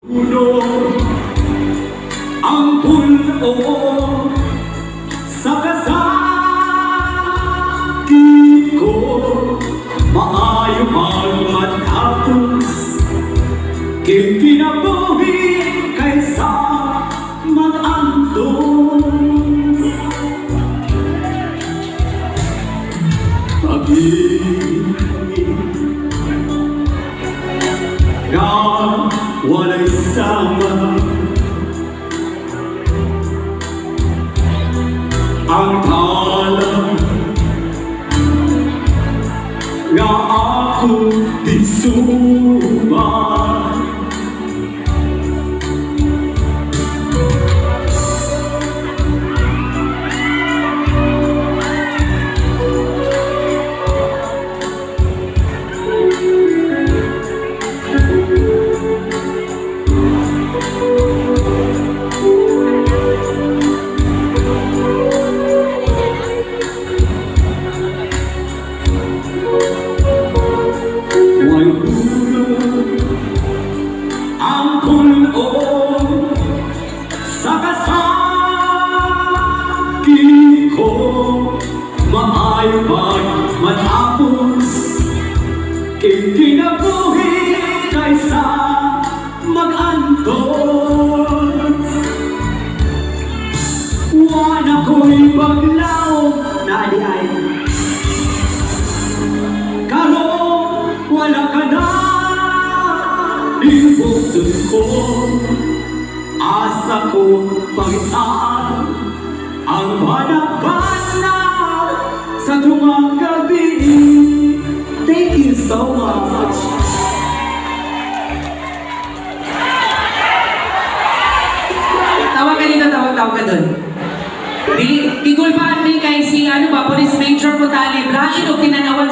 Uno ang puno sa kasakit ko, maayo mang matapos kinabuhi kaysa mag-antos. Pag-ibig na wala'y sama, ang tala na ako di sumay. Ang puno sa kasakit ko, maayo pag matapos kinabuhi kaysa mag-antos. Wala ko'y baglaw na ay karo wala ka na. Ibutod ko, asa ko pagitan ang banag-banag sa tuwang gabi. Thank you so much. Tawag ka dito, tawag ka dun. Bigulpaan mo kay si Police Major Mutali, Brahin o tinanawan